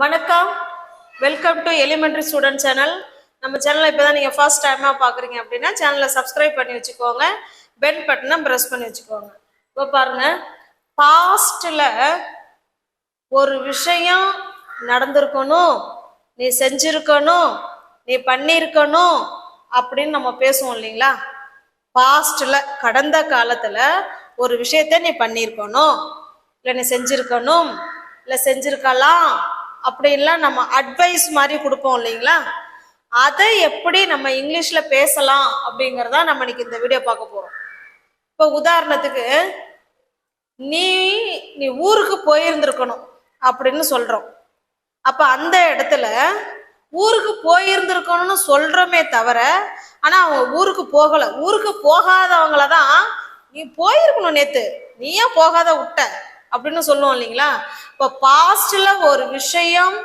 வணக்கம், welcome to elementary student channel. நம்ம சேனலை இப்போ தான் நீங்கள் ஃபர்ஸ்ட் டைமாக பார்க்குறீங்க அப்படின்னா சேனலை சப்ஸ்கிரைப் பண்ணி வச்சுக்கோங்க, பெல் பட்டனை ப்ரெஸ் பண்ணி வச்சுக்கோங்க. இப்போ பாருங்க, பாஸ்டில் ஒரு விஷயம் நடந்திருக்கணும், நீ செஞ்சிருக்கணும், நீ பண்ணியிருக்கணும் அப்படின்னு நம்ம பேசுவோம் இல்லைங்களா. பாஸ்டில் கடந்த காலத்தில் ஒரு விஷயத்த நீ பண்ணியிருக்கணும், இல்லை நீ செஞ்சிருக்கணும், இல்லை செஞ்சிருக்கலாம் அப்படின்லாம் நம்ம அட்வைஸ் மாதிரி கொடுப்போம் இல்லைங்களா. அதை எப்படி நம்ம இங்கிலீஷ்ல பேசலாம் அப்படிங்கிறதா நம்ம இன்னைக்கு இந்த வீடியோ பார்க்க போறோம். இப்போ உதாரணத்துக்கு நீ நீ ஊருக்கு போயிருந்திருக்கணும் அப்படின்னு சொல்றோம். அப்ப அந்த இடத்துல ஊருக்கு போயிருந்திருக்கணும்னு சொல்றோமே தவிர, ஆனா அவங்க ஊருக்கு போகல. ஊருக்கு போகாதவங்கள தான் நீ போயிருக்கணும், நேத்து நீ ஏன் போகாத விட்ட அப்படின்னு சொல்லுவோம் இல்லைங்களா. இப்போ பாஸ்ட்ல ஒரு விஷயம்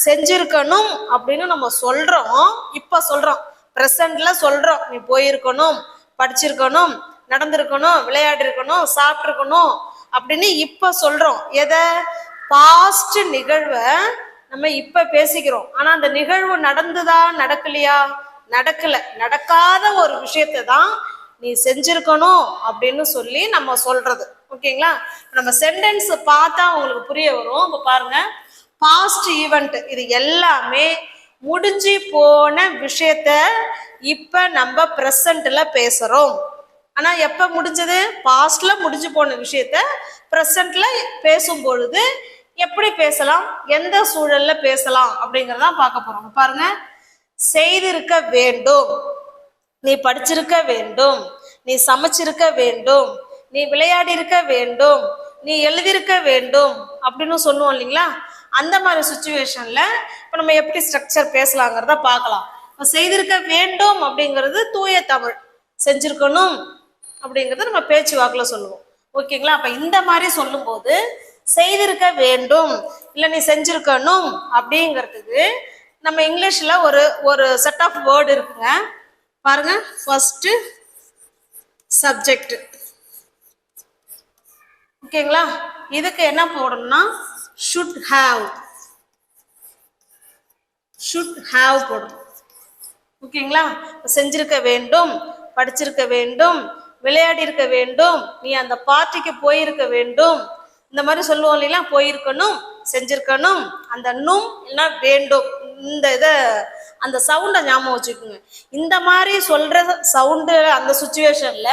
செஞ்சிருக்கணும் அப்படின்னு நம்ம சொல்றோம், இப்ப சொல்றோம், பிரசன்ட்ல சொல்றோம், நீ போயிருக்கணும், படிச்சிருக்கணும், நடந்திருக்கணும், விளையாடி இருக்கணும், சாப்பிட்டுருக்கணும் அப்படின்னு இப்ப சொல்றோம். எதை? பாஸ்ட் நிகழ்வை நம்ம இப்ப பேசிக்கிறோம். ஆனா அந்த நிகழ்வு நடந்துதா நடக்கலையா? நடக்கல. நடக்காத ஒரு விஷயத்தை தான் நீ செஞ்சிருக்கணும் அப்படின்னு சொல்லி நம்ம சொல்றது. ஓகேங்களா? நம்ம சென்டென்ஸ் பார்த்தா உங்களுக்கு புரிய வரும். இப்ப பாருங்க, பாஸ்ட் ஈவெண்ட் இது எல்லாமே முடிஞ்சு போன விஷயத்த இப்ப நம்ம பிரசன்ட்ல பேசுறோம். ஆனா எப்ப முடிஞ்சது? பாஸ்ட்ல முடிஞ்சு போன விஷயத்த பிரசன்ட்ல பேசும் பொழுது எப்படி பேசலாம், எந்த சூழல்ல பேசலாம் அப்படிங்கறத பார்க்க போறோம். பாருங்க, செய்திருக்க வேண்டும், நீ படிச்சிருக்க வேண்டும், நீ சமைச்சிருக்க வேண்டும், நீ விளையாடி இருக்க வேண்டும், நீ எழுதியிருக்க வேண்டும் அப்படின்னு சொல்லுவோம் இல்லைங்களா. அந்த மாதிரி சுச்சுவேஷன்ல இப்போ நம்ம எப்படி ஸ்ட்ரக்சர் பேசலாங்கிறத பார்க்கலாம். செய்திருக்க வேண்டும் அப்படிங்கிறது தூய தமிழ், செஞ்சிருக்கணும் அப்படிங்கிறது நம்ம பேச்சு வாக்குல சொல்லுவோம். ஓகேங்களா? அப்ப இந்த மாதிரி சொல்லும் போது செய்திருக்க வேண்டும் இல்லை நீ செஞ்சிருக்கணும் அப்படிங்கிறதுக்கு நம்ம இங்கிலீஷ்ல ஒரு ஒரு செட் ஆஃப் வேர்டு இருக்குங்க. பாருங்க, ஃபர்ஸ்ட் சப்ஜெக்ட். ஓகேங்களா? இதுக்கு என்ன போடணும்னா ஷுட் ஹாவ், ஷுட் ஹாவ் போடணும். ஓகேங்களா? செஞ்சிருக்க வேண்டும், படிச்சிருக்க வேண்டும், விளையாடி இருக்க வேண்டும், நீ அந்த பார்ட்டிக்கு போயிருக்க வேண்டும், இந்த மாதிரி சொல்லுவோம் இல்லைங்களா. போயிருக்கணும், செஞ்சிருக்கணும், அந்த நும் இல்லைன்னா வேண்டும், இந்த இதை அந்த சவுண்டை ஞாபகம் வச்சுக்கோங்க. இந்த மாதிரி சொல்ற சவுண்டு அந்த சுச்சுவேஷன்ல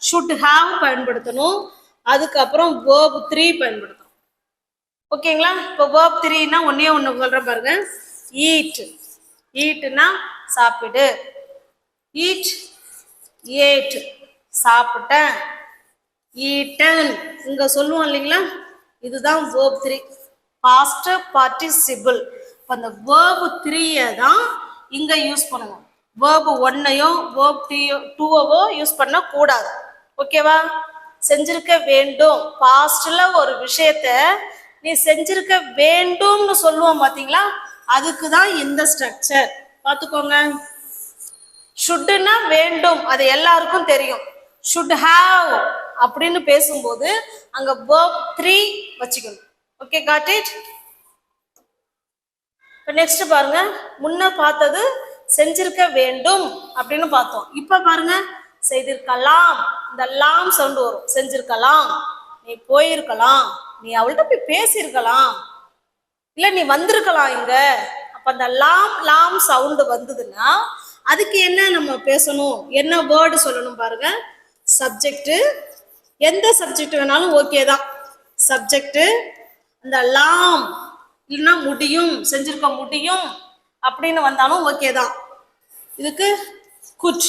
ஷுட் ஹாவ் பயன்படுத்தணும். அதுக்கப்புறம் வேர்ப் 3 பயன்படுத்தணும். ஓகேங்களா? இப்போ வேர்ப் 3னா ஒன்னே ஒன்று சொல்றேன் பாருங்க. ஈட், ஈட்னா சாப்பிடு. ஈட், ஏட் சாப்பிட்டேன். ஈட்டன் இங்க சொல்லுவோம் இல்லைங்களா. இதுதான் வேர்ப் 3, பாஸ்ட் பார்ட்டிசிபிள். இப்போ அந்த வேர்ப் 3 தான் இங்க யூஸ் பண்ணுவோம். வேர்ப் 1ஐயோ வேர்ப் 2வோ யூஸ் பண்ண கூடாது. ஓகேவா? செஞ்சிருக்க வேண்டும், பாஸ்ட்ல ஒரு விஷயத்த நீ செஞ்சிருக்க வேண்டும்னு சொல்லுவோம் பாத்தீங்களா. அதுக்கு தான் இந்த ஸ்ட்ரக்சர். பார்த்துக்கோங்க. ஷுட்னா வேண்டும், அது எல்லாருக்கும் தெரியும். ஷுட் ஹாவ் அப்படின்னு பேசும்போது அங்க verb 3 வச்சுக்கணும். Okay, got it? நெக்ஸ்ட் பாருங்க, முன்ன பார்த்தது செஞ்சிருக்க வேண்டும் அப்படின்னு பார்த்தோம். இப்ப பாருங்க, செய்திருக்கலாம். இந்த லாம் சவுண்ட் வரும். செஞ்சிருக்கலாம், நீ போயிருக்கலாம், நீ அவள்கிட்ட போய் பேசியிருக்கலாம், இல்ல நீ வந்திருக்கலாம் இங்க. அப்ப அந்த லாம் லாம் சவுண்ட் வந்ததுன்னா அதுக்கு என்ன நம்ம பேசணும், என்ன வேர்டு சொல்லணும் பாருங்க. சப்ஜெக்ட், எந்த சப்ஜெக்ட் வேணாலும் ஓகே தான். சப்ஜெக்ட், அந்த லாம் இல்லைன்னா முடியும், செஞ்சிருக்க முடியும் அப்படின்னு வந்தாலும் ஓகே தான். இதுக்கு good,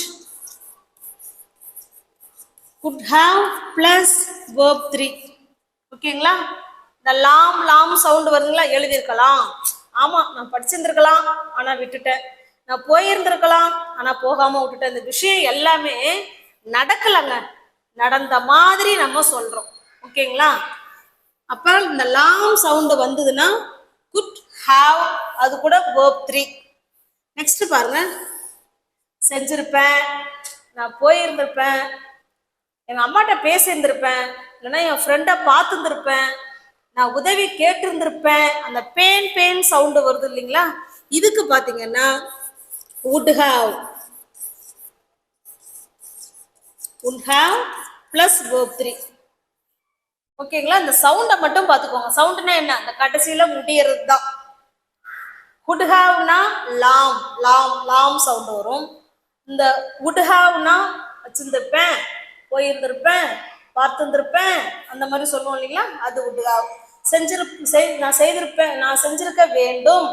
could have plus verb 3. ஓகேங்களா? இந்த லாம் லாம் சவுண்ட் வருதுங்களா. எழுதியிருக்கலாம், ஆமா நான் படிச்சிருந்திருக்கலாம் ஆனா விட்டுட்டேன், நான் போயிருந்திருக்கலாம் ஆனா போகாம விட்டுட்டேன். இந்த விஷயம் எல்லாமே நடக்கலங்க, நடந்த மாதிரி நம்ம சொல்றோம். ஓகேங்களா? அப்ப இந்த லாம் சவுண்ட் வந்ததுன்னா குட் ஹாவ், அது கூட verb 3. நெக்ஸ்ட் பாருங்க, செஞ்சிருப்பேன், நான் போயிருந்திருப்பேன், எங்க அம்மாட்ட பேசியிருந்திருப்பேன், இல்லைன்னா என் ஃப்ரெண்டை பார்த்துருந்துருப்பேன், நான் உதவி கேட்டிருந்திருப்பேன். அந்த பேன் பேன் சவுண்டு வருது இல்லைங்களா, இதுக்கு பாத்தீங்கன்னா would have plus verb 3. ஓகேங்களா, இந்த சவுண்டை மட்டும் பார்த்துக்கோங்க. சவுண்டுனா என்ன, அந்த கடைசியில முடியறது தான். would haveனா லாம் லாம் லாம் சவுண்ட் வரும். இந்த would haveனா வச்சிருந்திருப்பேன், போயிருந்திருப்பேன், பார்த்துருப்பேன், அந்த மாதிரி சொல்லுவோம் இல்லைங்களா, அது would have. நான் செய்திருப்பேன், நான் செஞ்சிருக்க வேண்டும்,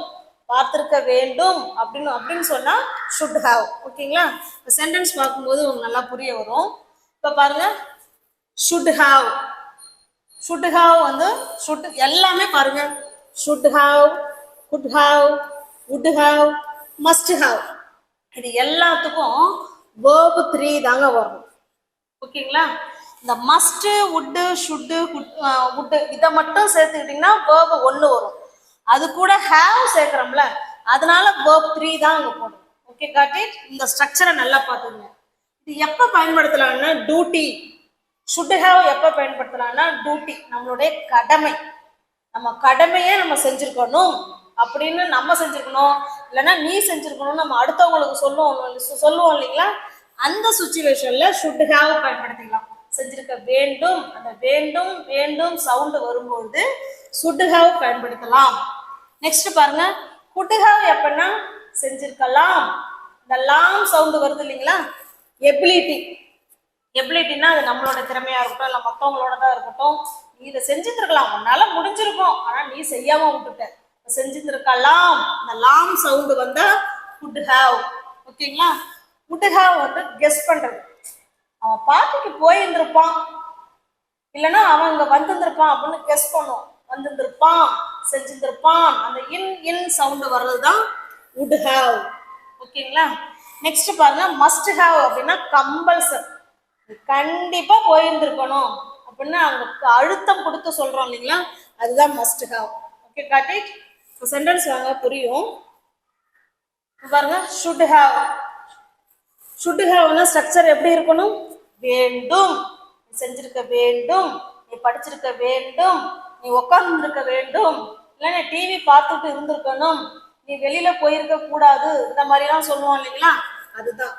பார்த்திருக்க வேண்டும் அப்படின்னு சொன்னா should have. ஓகேங்களா, இந்த சென்டென்ஸ் பார்க்கும்போது உங்களுக்கு நல்லா புரிய வரும். இப்போ பாருங்க, should have வந்து should எல்லாமே பாருங்க, should have, could have, would have, must have, இது எல்லாத்துக்கும் verb 3 தாங்க வரும். ஓகேங்களா, இந்த must, would, should, would இதை மட்டும் சேர்த்துக்கிட்டீங்கன்னா verb 1 வரும். அது கூட have சேர்க்கிறோம்ல, அதனால verb 3 தான் அங்க போடும். Okay, got it. இந்த ஸ்ட்ரக்சரை நல்லா பார்த்துங்க. இது எப்ப பயன்படுத்தலாம்னா டியூட்டி. should have எப்ப பயன்படுத்தலாம்னா டியூட்டி, நம்மளுடைய கடமை. நம்ம கடமையே நம்ம செஞ்சிருக்கணும் அப்படின்னு நம்ம செஞ்சிருக்கணும், இல்லைன்னா நீ செஞ்சிருக்கணும் நம்ம அடுத்தவங்களுக்கு சொல்லுவோம் இல்லைங்களா, அந்த சுச்சுவேஷன்ல should have பயன்படுத்திக்கலாம். செஞ்சிருக்க வேண்டும், அந்த வேண்டும் வேண்டும் சவுண்டு வரும்பொழுது should have பயன்படுத்தலாம். நெக்ஸ்ட் பாருங்க, could have எப்பன்னா செஞ்சிருக்கலாம். இந்த லாம் சவுண்டு வருது இல்லைங்களா, எபிலிட்டினா அது நம்மளோட திறமையா இருக்கட்டும், இல்லை மற்றவங்களோட தான் இருக்கட்டும். நீ இதை செஞ்சுருக்கலாம், உன்னால முடிஞ்சிருக்கும், ஆனா நீ செய்யாம விட்டுட்ட, செஞ்சுருக்கலாம். இந்த லாம் சவுண்டு வந்தா would have. ஓகேங்களா, would have வந்து கெஸ் பண்றது. அவன் பார்ட்டிக்கு போயிருந்திருப்பான், இல்லைன்னா அவன் இங்க வந்திருந்திருப்பான் அப்படின்னு கெஸ் பண்ணுவோம். வந்திருந்திருப்பான், செஞ்சிருந்திருப்பான், அந்த இன் சவுண்டு வர்றதுதான் would have. ஓகேங்களா, நெக்ஸ்ட் பாருங்க, must have அப்படின்னா கம்பல்சரி, கண்டிப்பா போயிருந்திருக்கணும் அப்படின்னு அங்க அழுத்தம் கொடுத்து சொல்றோம் இல்லைங்களா, அதுதான் must have. Okay, got it. Sentence வாங்க புரியும். பாருங்க, should have ஸ்ட்ரக்சர் எப்படி இருக்கணும், வேண்டும், நீ செஞ்சிருக்க வேண்டும், நீ படிச்சிருக்க வேண்டும், நீ உட்கார்ந்து இருக்க வேண்டும், இல்லை நீ டிவி பார்த்துட்டு இருந்திருக்கணும், நீ வெளியில போயிருக்க கூடாது, இந்த மாதிரி எல்லாம் சொல்லுவோம் இல்லைங்களா, அதுதான்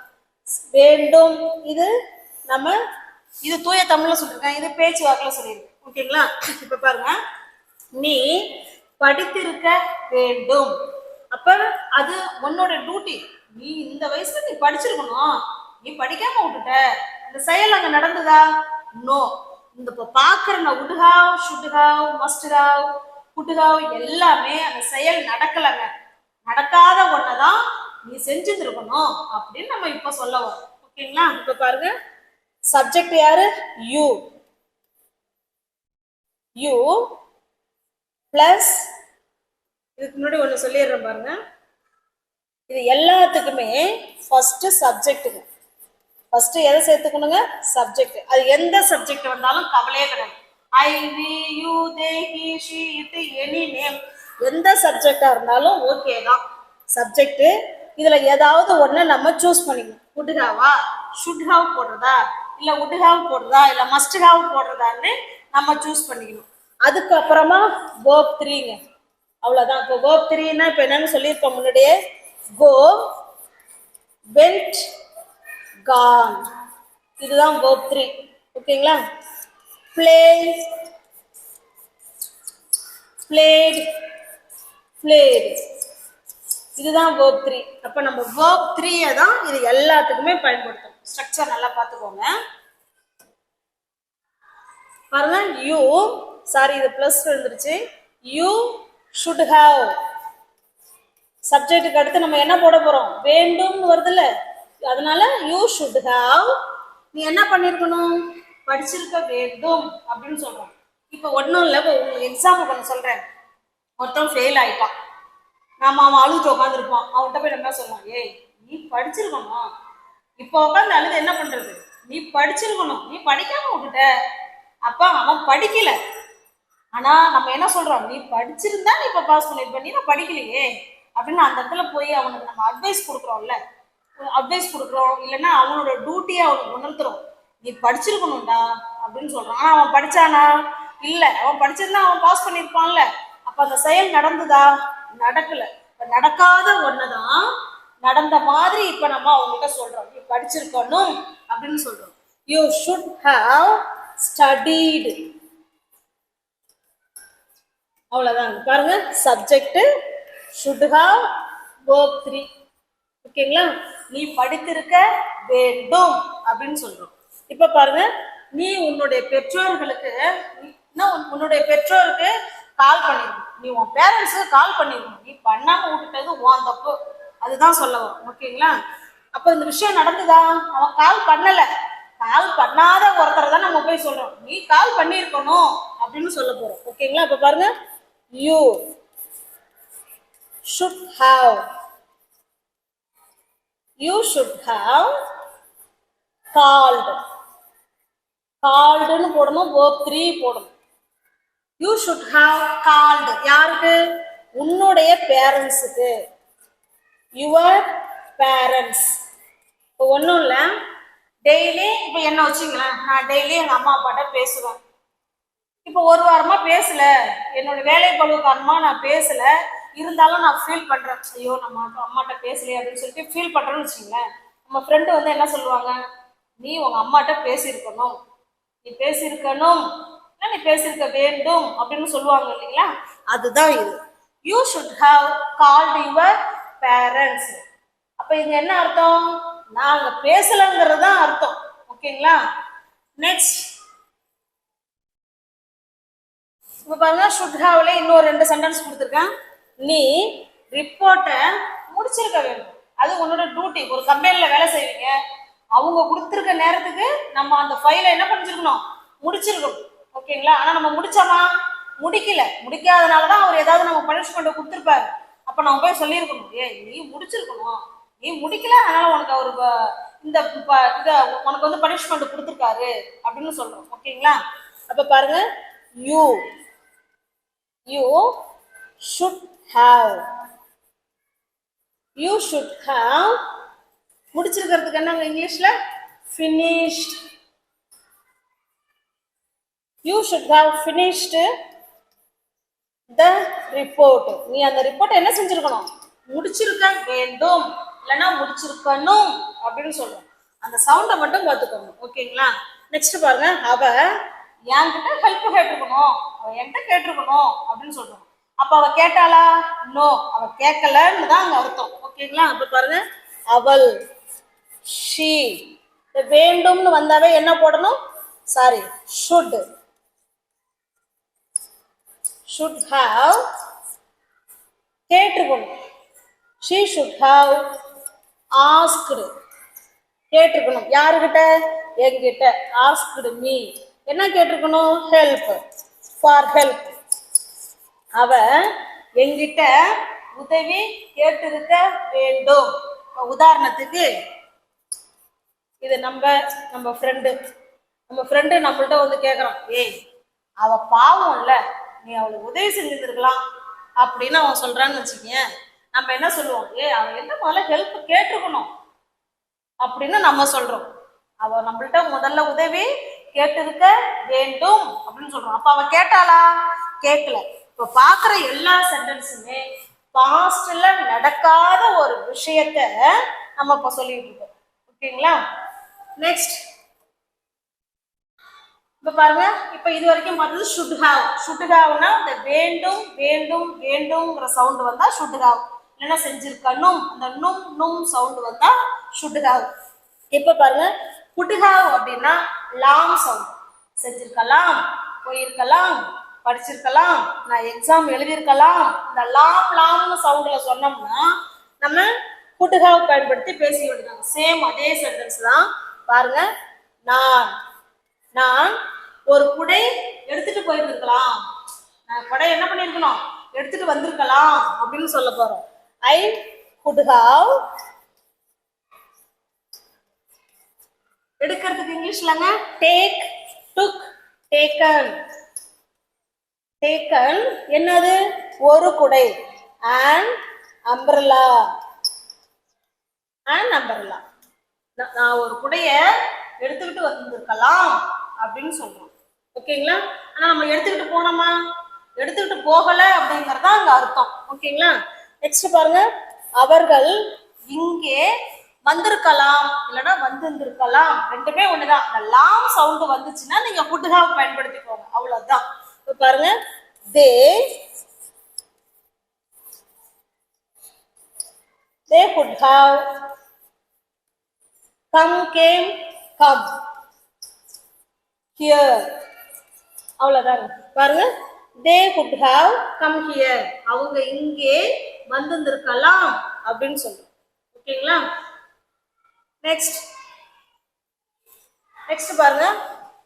வேண்டும். இது தூய தமிழ்ல சொல்லிருக்கேன், இது பேச்சு வாக்கில் சொல்லியிருக்கேன். ஓகேங்களா, இப்ப பாருங்க, நீ படித்திருக்க வேண்டும், அப்ப அது உன்னோட டியூட்டி. நீ இந்த வயசுல நீ படிச்சிருக்கணும், நீ படிக்காம விட்டுட்ட, அந்த செயல் அங்க நடந்ததா? நோ. இந்த இப்ப பாக்குற would have, should have, must have, could have எல்லாமே அந்த செயல் நடக்கலங்க. நடக்காத ஒன்னதான் நீ செஞ்சிருக்கணும் அப்படின்னு நம்ம இப்ப சொல்ல வரோம். ஓகேங்களா, இப்ப பாருங்க, சப்ஜெக்ட் யாரு, யூ பிளஸ், இதுக்கு முன்னாடி ஒண்ணு சொல்லிடுறேன் பாருங்க, இது எல்லாத்துக்குமே ஃபர்ஸ்ட் சப்ஜெக்ட்டுங்க. ஃபர்ஸ்ட் எதை சேர்த்துக்கணுங்க, சப்ஜெக்ட். அது எந்த சப்ஜெக்ட் வந்தாலும் கவலையே கிடையாது. I, we, you, they, he, she, it, any name, எந்த சப்ஜெக்டா இருந்தாலும் ஓகே தான் சப்ஜெக்ட். இதுல ஏதாவது ஒண்ணு நம்ம சூஸ் பண்ணிக்கணும். would have, should have போடுறதா, இல்ல would have போடுறதா, இல்ல must have போடுறதான்னு நம்ம சூஸ் பண்ணிக்கணும். அதுக்கப்புறமா verb 3ங்க, அவ்வளவுதான். இப்போ verb 3ன்னா இப்ப என்னன்னு சொல்லியிருப்போம் முன்னாடியே, go, went, gone, இதுதான் verb 3. ஓகேங்களா, play, played, played, இதுதான் verb 3. அப்ப நம்ம verb 3 தான் இது எல்லாத்துக்குமே பயன்படுத்தும். ஸ்ட்ரக்சர் நல்லா பார்த்துக்கோங்க. பாருங்க, யூ, சாரி இது பிளஸ் வந்துருச்சு, யூ should have, சப்ஜெக்ட்டுக்கு அடுத்து நம்ம என்ன போட போறோம், வேண்டும்னு வருதுல்ல, அதனால யூ should have, நீ என்ன பண்ணிருக்கணும், படிச்சிருக்க வேண்டும் அப்படின்னு சொல்றோம். இப்ப ஒன்னும் இல்லை, உங்களுக்கு எக்ஸாம்பிள் பண்ண சொல்றேன். ஒருத்தன் ஃபெயில் ஆயிட்டான், நாம அவன் அழுது உட்காந்துருப்பான், அவன்கிட்ட போய் நம்ம சொல்லுவான், ஏய் நீ படிச்சிருக்கணும், இப்போ உட்காந்து அழுது என்ன பண்றது, நீ படிச்சிருக்கணும், நீ படிக்காம விட்டுட்ட. அப்ப அவன் படிக்கல, ஆனா நம்ம என்ன சொல்றோம், நீ படிச்சிருந்தா நீ இப்ப பாஸ் பண்ணிருப்ப, நீ நான் படிக்கலையே அப்படின்னு அந்த இடத்துல போய் அவனுக்கு நம்ம அட்வைஸ் கொடுக்குறோம்ல, அட்வைஸ் கொடுக்குறோம், இல்லைன்னா அவனோட டியூட்டியை அவனுக்கு உணர்த்துறோம், நீ படிச்சிருக்கணும்டா அப்படின்னு சொல்றான். ஆனா அவன் படிச்சானா, இல்ல. அவன் படிச்சிருந்தா அவன் பாஸ் பண்ணிருப்பான்ல. அப்ப அந்த செயல் நடந்துதா? நடக்கல. இப்ப நடக்காத ஒண்ணுதான் நடந்த மாதிரி இப்ப நம்ம அவங்ககிட்ட சொல்றோம். நீ படிச்சிருக்கணும் அப்படின்னு சொல்றோம். You should have studied. அவ்வளவுதான். பாருங்க, சப்ஜெக்ட் ஷுட் ஹாவ், verb 3. ஓகேங்களா? நீ படித்திருக்க வேண்டும் அப்படின்னு சொல்றோம். இப்ப பாருங்க, நீ உன்னுடைய பெற்றோர்களுக்கு உன்னுடைய பெற்றோருக்கு கால் பண்ணிருக்கணும். நீ உன் பேரண்ட்ஸுக்கு கால் பண்ணிருக்கணும். நீ பண்ணாம விட்டுட்டது உன் தப்பு. அதுதான் சொல்ல வரும். ஓகேங்களா? அப்ப இந்த விஷயம் நடந்துதா? அவன் கால் பண்ணல. கால் பண்ணாத ஒருத்தரை தான் நம்ம போய் சொல்றோம். நீ கால் பண்ணிருக்கணும் அப்படின்னு சொல்ல போறோம். ஓகேங்களா? இப்ப பாருங்க, you should have, you should have called. கால்டுன்னு போடணும், verb 3 போடணும். You should have called. யாருக்கு? உன்னுடைய பேரண்ட்ஸுக்கு. Your parents. இப்போ ஒன்றும் இல்லை, டெய்லி இப்போ என்ன வச்சுங்களேன், நான் டெய்லி எங்கள் அம்மா அப்பாட்ட பேசுவேன். இப்போ ஒரு வாரமா பேசல, என்னோட வேலை பளு காரணமா நான் பேசல, இருந்தாலும் நான் ஃபீல் பண்றேன், ஐயோ நம்ம அம்மாட்ட பேசலையே அப்படின்னு சொல்லிட்டு ஃபீல் பண்றேன்னு வச்சுங்களேன். நம்ம ஃப்ரெண்டு வந்து என்ன சொல்லுவாங்க, நீ உங்க அம்மாட்ட பேசியிருக்கணும், நீ பேசியிருக்கணும், நீ பேசியிருக்க வேண்டும் அப்படின்னு சொல்லுவாங்க இல்லைங்களா? அதுதான் இது. You should have called your parents. அப்ப இது என்ன அர்த்தம்? நாங்க பேசலங்கிறது தான் அர்த்தம். ஓகேங்களா? நெக்ஸ்ட் இப்ப பாருங்க, ஷுட் ஹாவ்ல இன்னொரு 2 சென்டென்ஸ் கொடுத்துருக்கேன். நீ ரிப்போர்ட்டை முடிச்சிருக்க வேண்டும். அது உன்னோட டியூட்டி. ஒரு கம்பெனில வேலை செய்வீங்க, அவங்க கொடுத்துருக்க நேரத்துக்கு நம்ம அந்த ஃபைலை என்ன பண்ணிருக்கணும், முடிச்சிருக்கணும். ஓகேங்களா? ஆனா நம்ம முடிச்சோமா? முடிக்கல. முடிக்காதனாலதான் அவர் ஏதாவது நம்ம பனிஷ்மெண்ட் கொடுத்துருப்பாரு. அப்ப நம்ம போய் சொல்லியிருக்கணும், ஏ நீ முடிச்சிருக்கணும், நீ முடிக்கல, அதனால உனக்கு அவரு இந்த இதை உனக்கு வந்து பனிஷ்மெண்ட் கொடுத்துருக்காரு அப்படின்னு சொல்றோம். ஓகேங்களா? அப்ப பாருங்க, you should have, you should have முடிச்சிருக்கிறதுக்கு என்னங்க இங்கிலீஷ்ல? finished. You should have finished the report. நீ அந்த ரிப்போர்ட் என்ன செஞ்சிருக்கணும்? முடிச்சிருக்க வேண்டும், இல்லைன்னா முடிச்சிருக்கணும் அப்படின்னு சொல்றோம். அந்த சவுண்டை மட்டும் பார்த்துக்கணும். ஓகேங்களா? நெக்ஸ்ட் பாருங்க, அவ என்கிட்ட ஹெல்ப் கேட்டிருக்கணும், அவ என்கிட்ட கேட்டிருக்கணும் அப்படின்னு சொல்றோம். அப்ப அவ கேட்டாளா? நோ, அவ கேட்கலன்னு தான் அங்க அர்த்தம். ஓகேங்களா? அப்ப பாருங்க, அவள், ஷீ, வேண்டும்னு வந்தாவே என்ன போடணும்? Sorry, should have கேட்டிருக்கணும். she should have asked, கேட்டிருக்கணும். யாருக்கிட்ட? என்கிட்ட. asked me, என்ன கேட்டிருக்கணும்? help, for help. அவ என்கிட்ட உதவி கேட்டிருக்க வேண்டும். உதாரணத்துக்கு, இது நம்ம ஃப்ரெண்டு நம்மள்ட்ட வந்து கேட்குறான், ஏய் அவ பாவம் இல்ல, நீ அவளுக்கு உதவி செஞ்சிருந்துருக்கலாம் அப்படின்னு அவன் சொல்றான்னு வச்சுக்கீங்க. நம்ம என்ன சொல்லுவோம், அவ என்ன முதல்ல ஹெல்ப் கேட்டிருக்கணும் அப்படின்னு நம்ம சொல்றோம். அவ நம்மள்ட்ட முதல்ல உதவி கேட்டிருக்க வேண்டும் அப்படின்னு சொல்றோம். அப்ப அவ கேட்டாளா? கேட்கல. இப்ப பாக்குற எல்லா சென்டென்ஸுமே பாஸ்ட்ல நடக்காத ஒரு விஷயத்த நம்ம இப்ப சொல்லிட்டு இருக்கோம். ஓகேங்களா? நெக்ஸ்ட் இப்ப பாருங்க, இப்ப இது வரைக்கும் பார்த்தது ஷுட் ஹாவ். ஷுட் ஹாவ்னா இந்த வேண்டும் வேண்டும் வேண்டும்ங்கிற சவுண்ட் வந்தா ஷுட் ஹாவ், இல்லைன்னா செஞ்சிருக்கணும் அந்த நும் சவுண்ட் வந்தா ஷுட் ஹாவ். இப்ப பாருங்க, குட் ஹாவ் அப்படின்னா லாம் சவுண்ட். செஞ்சிருக்கலாம், போயிருக்கலாம், படிச்சிருக்கலாம், நான் எக்ஸாம் எழுதியிருக்கலாம். இந்த லாம்னு சவுண்ட்ல சொன்னோம்னா நம்ம குட் ஹாவ் பயன்படுத்தி பேசி விடுறாங்க. சேம் அதே சென்டென்ஸ் தான். பாருங்க, நான் ஒரு குடை எடுத்துட்டு போயிருக்கலாம், நான் குடை என்ன பண்ணிருக்கணும், எடுத்துட்டு வந்திருக்கலாம் அப்படின்னு சொல்ல போறோம். ஐ குட் ஹாவ், எடுக்கிறதுக்கு இங்கிலீஷ்லங்க டேக், டுக், டேக்கன். டேக்கன் என்னது? ஒரு குடை. அண்ட் அம்பர்லா, நான் ஒரு குடைய எடுத்துக்கிட்டு வந்திருக்கலாம் அப்படின்னு சொல்றோம். ஓகேங்களா? ஆனா நம்ம எடுத்துக்கிட்டு போனோமா, எடுத்துக்கிட்டு போகல அப்படிங்கறதா அங்க அர்த்தம். ஓகேங்களா? நெக்ஸ்ட் பாருங்க, அவர்கள் இங்கே வந்திருக்கலாம் இல்லைன்னா வந்திருந்திருக்கலாம், ரெண்டுமே ஒண்ணுதான். லாம் சவுண்ட் வந்துச்சுன்னா நீங்க would have பயன்படுத்திக்கோங்க, அவ்வளவுதான். இப்ப பாருங்க, they could have came come here, அவ்வளவுதான். பாருங்க, they could have come here, அவங்க இங்கே வந்திருக்கலாம் அப்படின்னு சொல்றோம். ஓகேங்களா? நெக்ஸ்ட் பாருங்க,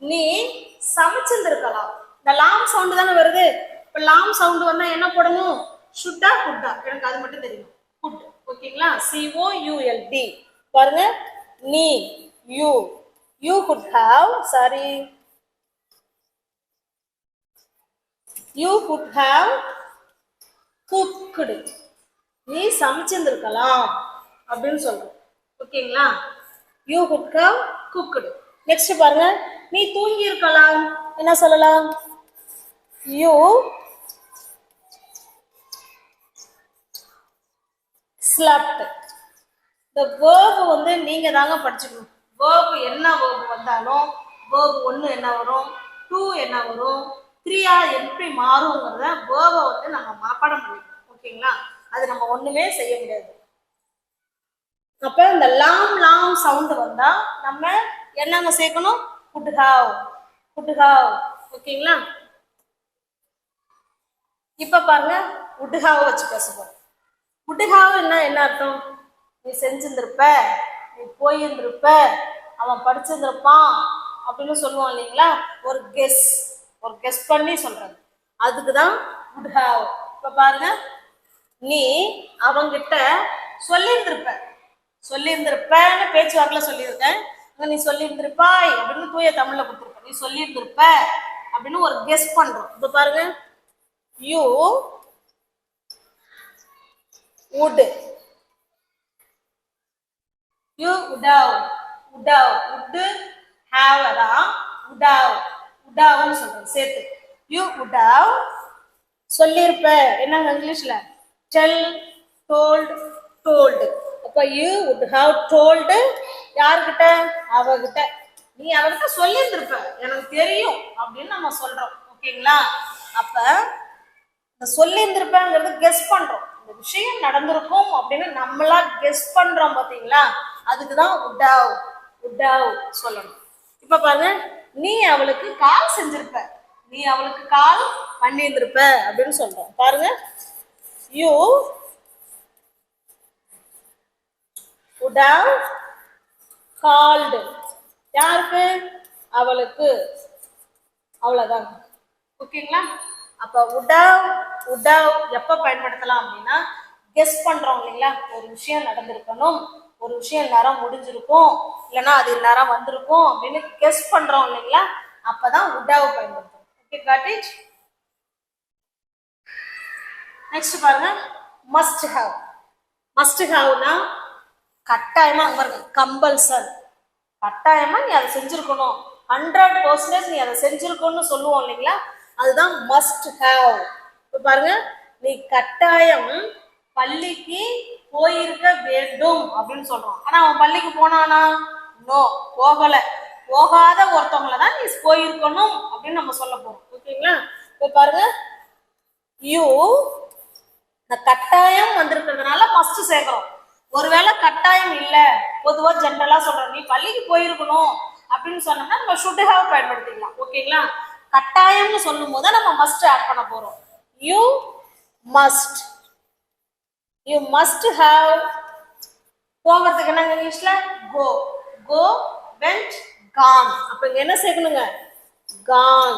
நீ சமைச்சிருந்திருக்கலாம். இந்த லாம் சவுண்ட் தானே வருது. இப்ப லாம் சவுண்ட் வந்தா என்ன போடணும்? ஷுட்டா குட்டா? எனக்கு அது மட்டும் தெரியும், குட். ஓகேங்களா? COULD. பாருங்க, நீ you could have, sorry, you could have cooked, நீ சமைச்சிருந்திருக்கலாம் அப்படின்னு சொல்றோம். ஓகேங்களா? you could have cooked. Next பாருங்க, நீ தூங்கி இருக்கலாம். என்ன சொல்லலாம்? you slept. இந்த verb வந்து நீங்க தாங்க படிச்சுக்கணும். verb என்ன verb வந்தாலும் verb 1 என்ன வரும், 2 என்ன வரும், 3 எப்படி மாறுங்கிறத verb வந்து நம்ம மனப்பாடம் பண்ணிக்கணும். ஓகேங்களா? அது நம்ம ஒண்ணுமே செய்ய முடியாது. அப்ப இந்த லாம் சவுண்ட் வந்தா நம்ம என்னங்க சேர்க்கணும்? would have. ஓகேங்களா? இப்ப பாருங்க, would have வச்சு பேசுவோம். would have என்ன அர்த்தம்? நீ செஞ்சிருந்திருப்ப, நீ போயிருந்திருப்ப, அவன் படிச்சிருந்திருப்பான் அப்படின்னு சொல்லுவான் இல்லைங்களா? ஒரு கெஸ் பண்ணி சொல்றது, அதுக்குதான் would have. இப்ப பாருங்க, நீ அவங்கிட்ட சொல்லியிருந்திருப்பன்னு பேச்சுவாக்கில் சொல்லியிருக்கேன். நீ சொல்லியிருந்திருப்பாய் அப்படின்னு தூய தமிழ்ல கொடுத்துருப்ப. நீ சொல்லியிருந்திருப்ப அப்படின்னு ஒரு கெஸ் பண்றோம். இப்ப பாருங்க, யூ would have அதான் would have சொல்றோம் சேர்த்து. you would have சொல்லியிருப்ப, என்னங்க இங்கிலீஷ்ல டெல், told. அப்ப you would have told யார்கிட்ட? அவகிட்ட. நீ அவகிட்ட சொல்லியிருந்திருப்ப, எனக்கு தெரியும் அப்படின்னு நம்ம சொல்றோம். ஓகேங்களா? அப்ப இந்த சொல்லியிருந்திருப்பங்கிறது கெஸ் பண்றோம். இந்த விஷயம் நடந்திருக்கும் அப்படின்னு நம்மளா கெஸ் பண்றோம் பாத்தீங்களா? அதுக்குதான் would have சொல்லணும். இப்ப பாருங்க, நீ அவளுக்கு கால் செஞ்சிருப்ப, நீ அவளுக்கு கால் பண்ணியிருந்திருப்ப அப்படின்னு சொல்றோம். பாருங்க, you would have called, யாருக்கு? அவளுக்கு. அவ்வளவுதான். ஓகேங்களா? அப்ப would have எப்ப பயன்படுத்தலாம் அப்படின்னா, கெஸ் பண்றோம் இல்லைங்களா? ஒரு விஷயம் நடந்திருக்கணும், ஒரு விஷயம் நேரம் முடிஞ்சிருக்கும், இல்லைன்னா அது நேரம் வந்திருக்கும் அப்படின்னு கெஸ் பண்றோம் இல்லைங்களா? அப்பதான் would have பயன்படுத்தும். Okay, got it. நெக்ஸ்ட் பாருங்க, must haveனா கட்டாயமா வருது, கம்பல்சன். கட்டாயமா நீ அதை செஞ்சிருக்கணும், 100% நீ அதை செஞ்சிருக்கணும்னு சொல்லுவோம் இல்லைங்களா? அதுதான் must have. இப்ப பாருங்க, நீ கட்டாயம் பள்ளிக்கு போயிருக்க வேண்டும் அப்படின்னு சொல்றோம். ஆனா அவன் பள்ளிக்கு போனானா? நோ, போகாத ஒருத்தவங்களை தான் நீ போயிருக்கணும் அப்படின்னு நம்ம சொல்ல போறோம். ஓகேங்களா? இப்ப பாருங்க, யூ கட்டாயம் வந்திருக்கிறதுனால மஸ்ட் சேர்க்கிறோம். ஒருவேளை கட்டாயம் இல்ல, பொதுவா ஜென்ரலா சொல்றோம், நீ பள்ளிக்கு போயிருக்கணும் அப்படின்னு சொன்னோம்னா நம்ம should have பயன்படுத்திக்கலாம். ஓகேங்களா? கட்டாயம்னு சொல்லும் போது நம்ம மஸ்ட் ஆட் பண்ண போறோம். You must have. போகிறதுக்கு என்னங்க இங்கிலீஷ்ல? go went, gone. அப்ப இங்க என்ன சேர்க்கணுங்க? gone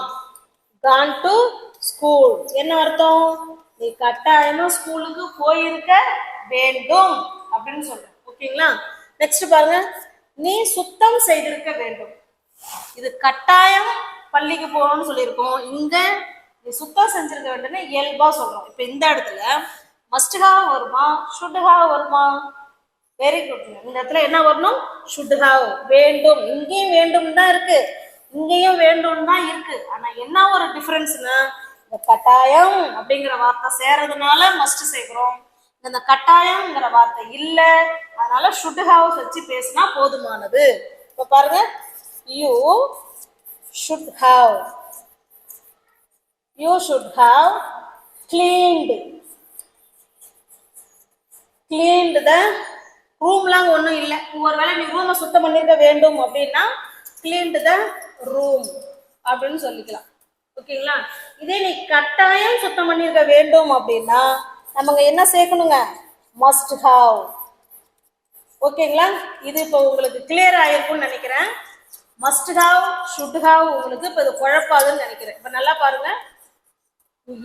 to school. என்ன அர்த்தம்? நீ கட்டாயமா ஸ்கூலுக்கு போயிருக்க வேண்டும் அப்படின்னு சொல்றேன். ஓகேங்களா? நெக்ஸ்ட் பாருங்க, நீ சுத்தம் செய்திருக்க வேண்டும். இது கட்டாயம் பள்ளிக்கு போகணும்னு சொல்லியிருக்கோம். இங்க நீ சுத்தம் செஞ்சிருக்க வேண்டும்னு இயல்பா சொல்றோம். இப்ப இந்த இடத்துல மஸ்ட் ஹாவ் வருமா, ஷுட் ஹாவ் வருமா? Very good. இந்த இடத்துல என்ன வரணும்? Should have. வேண்டும், இங்கேயும் வேண்டும் தான் இருக்கு, இங்கேயும் வேண்டும்னு தான் இருக்கு. ஆனா என்ன ஒரு டிஃபரன்ஸ்னா, இந்த கட்டாயம் அப்படிங்கிற வார்த்தை சேரதுனால மஸ்ட் சேர்க்கிறோம். இந்த கட்டாயம்ங்கிற வார்த்தை இல்ல, அதனால should have வச்சு பேசினா போதுமானது. இப்ப பாருங்க, you should have cleaned the ரூம்லாம் ஒன்றும் இல்லை. ஒருவேளை நீ ரூமை சுத்தம் பண்ணிருக்க வேண்டும் அப்படின்னா cleaned the room அப்படின்னு சொல்லிக்கலாம். ஓகேங்களா? இதே நீ கட்டாயம் சுத்தம் பண்ணிருக்க வேண்டும் அப்படின்னா நமக்கு என்ன சேர்க்கணுங்க? must have. ஓகேங்களா? இது இப்போ உங்களுக்கு கிளியர் ஆயிருக்கும்னு நினைக்கிறேன். must have, should have உங்களுக்கு இப்போ இது குழப்பாதுன்னு நினைக்கிறேன். இப்போ நல்லா பாருங்க,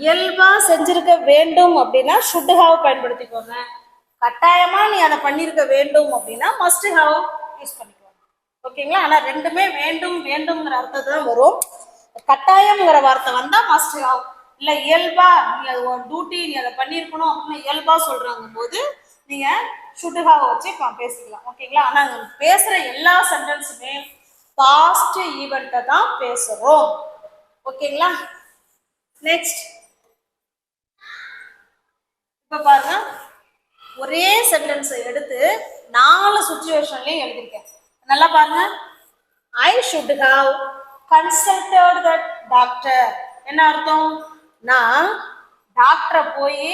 இயல்பா செஞ்சிருக்க வேண்டும் அப்படின்னா should have பயன்படுத்திக்கோங்க. கட்டாயமா நீ அதை பண்ணிருக்க வேண்டும் அப்படின்னா must have யூஸ் பண்ணிக்கோங்க. ஓகேங்களா? ஆனா ரெண்டுமே வேண்டும் வேண்டும்ங்கிற அர்த்தத்தை தான் வரும். கட்டாயம்ங்கிற வார்த்தை வந்தா must have. இல்ல இயல்பா நீ அது ஒரு டியூட்டி, நீ அதை பண்ணிருக்கணும் அப்படின்னு இயல்பா சொல்றாங்க போது நீங்க should have வச்சு பேசிக்கலாம். ஓகேங்களா? ஆனா பேசுற எல்லா சென்டென்ஸுமே பாஸ்ட் ஈவெண்ட்டை தான் பேசுறோம். ஓகேங்களா? நெக்ஸ்ட் இப்ப பாருங்க, ஒரே சென்டென்ஸை எடுத்து 4 சுச்சுவேஷன்லயும் எழுதிருக்கேன். நல்லா பாருங்க. I should have consulted the doctor. என்ன அர்த்தம்? நான் டாக்டரை போய்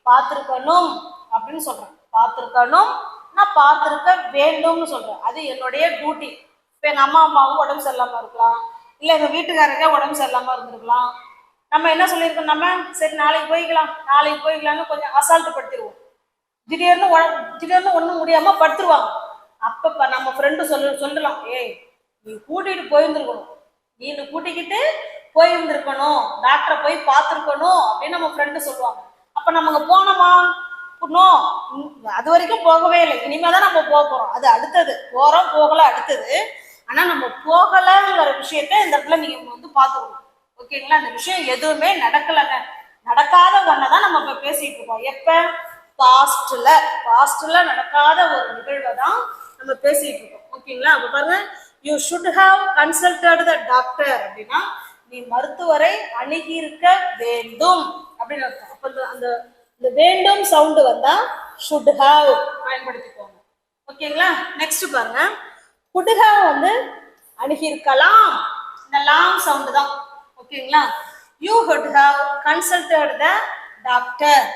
பார்த்துருக்கணும் அப்படின்னு சொல்றேன். பார்த்துருக்கணும், நான் பார்த்துருக்க வேண்டும்னு சொல்றேன். அது என்னுடைய டியூட்டி. இப்போ எங்கள் அம்மாவுக்கு உடம்பு சரியில்லாமல் இருக்கலாம், இல்லை எங்கள் வீட்டுக்காரங்க உடம்பு சரியில்லாமல் இருந்திருக்கலாம். நம்ம என்ன சொல்லியிருக்கோம்? நம்ம சரி நாளைக்கு போய்க்கலாம்னு கொஞ்சம் அசால்ட்டு படுத்திடுவோம். திடீர்னு ஒன்றும் முடியாமல் படுத்துருவாங்க. அப்போ நம்ம ஃப்ரெண்டு சொல்லலாம், ஏய் நீ கூட்டிகிட்டு போயிருந்துருக்கணும், நீ கூட்டிக்கிட்டு போயிருந்துருக்கணும், டாக்டரை போய் பார்த்துருக்கணும் அப்படின்னு நம்ம ஃப்ரெண்டு சொல்லுவாங்க. அப்போ நம்ம போனோமா? இன்னும் அது வரைக்கும் போகவே இல்லை, இனிமே தான் நம்ம போகிறோம். அது அடுத்தது, போகிறோம் போகலை அடுத்தது. ஆனால் நம்ம போகலைங்கிற விஷயத்த இந்த இடத்துல நீங்கள் பார்த்துக்கணும். ஓகேங்களா? அந்த விஷயம் எதுவுமே நடக்கலைங்க, நடக்காத ஒன்றை தான் நம்ம இப்போ பேசிகிட்டு இருக்கோம். எப்போ? பாஸ்ட்ல நடக்காத ஒரு நிகழ்வை தான் நம்ம பேசிட்டு இருக்கோம். ஓகேங்களா? அப்ப பாருங்க, you should have consulted the doctor அப்படின்னா நீ மருத்துவரை அணுகி இருக்க வேண்டும் அப்படின்னு அர்த்தம். அப்ப அந்த வேண்டும் சவுண்டு வந்தா ஷுட் ஹாவ் பயன்படுத்திக்கோங்க. ஓகேங்களா? நெக்ஸ்ட் பாருங்க, குட் ஹாவ் அணுகி இருக்கலாம், இந்த லாம் சவுண்டு தான். ஓகேங்களா? You would have consulted the doctor.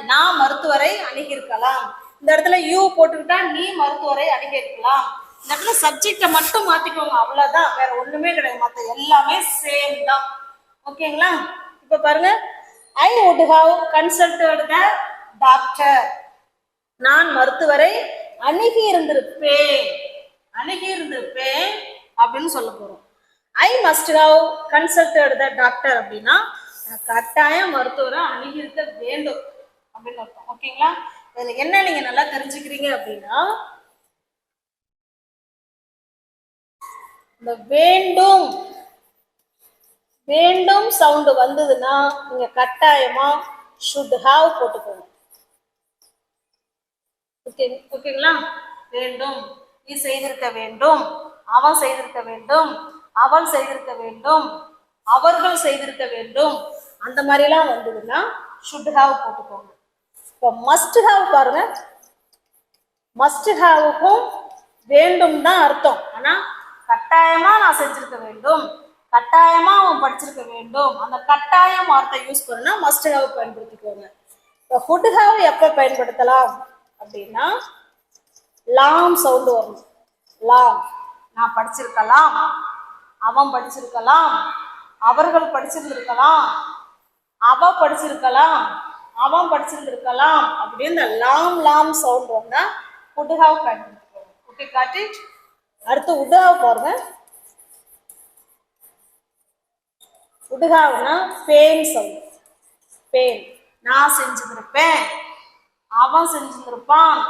நான் மருத்துவரை அணுகியிருக்கலாம். இந்த இடத்துல யூ போட்டுக்கிட்டா நீ மருத்துவரை அணுகியிருக்கலாம். இந்த இடத்துல சப்ஜெக்டை மட்டும் மாத்திக்கோங்க, அவ்வளவுதான், வேற ஒண்ணுமே கிடையாது. மற்ற எல்லாமே சேம் தான். ஓகேங்களா? இப்ப பாருங்க, I would have consulted the doctor. நான் மருத்துவரை அணுகி இருந்திருப்பேன் அப்படின்னு சொல்ல போறோம். I must have consulted the doctor அப்படின்னா கட்டாயம் மருத்துவரை அணுகி இருக்க வேண்டும் அப்படின்னு அர்த்தம். ஓகேங்களா? இதுல என்ன நீங்க நல்லா தெரிஞ்சுக்கிறீங்க அப்படின்னா, இந்த வேண்டும் சவுண்டு வந்ததுன்னா நீங்க கட்டாயமா ஷுட் ஹாவ் போட்டுக்கணும். ஓகேங்களா? வேண்டும், நீ செய்திருக்க வேண்டும், அவன் செய்திருக்க வேண்டும், அவள் செய்திருக்க வேண்டும், அவர்கள் செய்திருக்க வேண்டும், அந்த மாதிரிலாம் வந்ததுன்னா ஷுட் ஹாவ் போட்டுக்கோங்க. இப்போ மஸ்ட் ஹாவ் பாருங்க, மஸ்ட் ஹாவுக்கும் வேண்டும் தான் அர்த்தம். ஆனா கட்டாயமா நான் செஞ்சிருக்க வேண்டும், கட்டாயமா அவன் படிச்சிருக்க வேண்டும், அந்த கட்டாயம் வார்த்தை யூஸ் பண்ணா மஸ்ட் ஹாவ் பயன்படுத்திக்கோங்க. இப்போ வுட் ஹாவ் எப்ப பயன்படுத்தலாம் அப்படின்னா லாம் சவுண்டு வரணும். லாம், நான் படிச்சிருக்கலாம், அவன் படிச்சிருக்கலாம், அவர்கள் படிச்சிருந்திருக்கலாம், அவ படிச்சிருக்கலாம், அவன் படிச்சிருந்திருக்கலாம் அப்படின்னு இந்த லாம் சவுண்ட் வந்தா would have பயன்படுத்திக்கோங்க. Okay, got it. அடுத்து would have பாருங்க. would haveனா பேன் சவுண்ட். பேன், நான் செஞ்சிருப்பேன், அவன் செஞ்சிருப்பான்,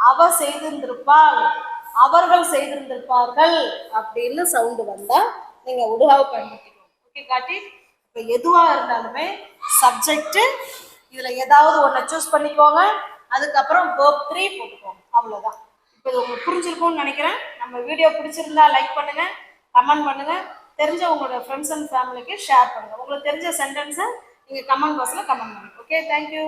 அவ செய்திருந்திருப்பாள், அவர்கள் செய்திருந்திருப்பார்கள் அப்படின்னு சவுண்டு வந்தா நீங்க would have பயன்படுத்திக்கோங்க. Okay, got it. இப்போ எதுவா இருந்தாலுமே சப்ஜெக்ட் இதுல ஏதாவது ஒன்றை சூஸ் பண்ணிக்கோங்க, அதுக்கப்புறம் verb 3 போட்டுக்கோங்க, அவ்வளவுதான். இப்போ இது உங்களுக்கு புரிஞ்சிருக்கும்னு நினைக்கிறேன். நம்ம வீடியோ பிடிச்சிருந்தா லைக் பண்ணுங்க, கமெண்ட் பண்ணுங்க, தெரிஞ்ச உங்களோட ஃப்ரெண்ட்ஸ் அண்ட் ஃபேமிலிக்கு ஷேர் பண்ணுங்க. உங்களுக்கு தெரிஞ்ச சென்டென்ஸை நீங்கள் கமெண்ட் பாக்ஸில் கமெண்ட் பண்ணுங்க. Okay, thank you.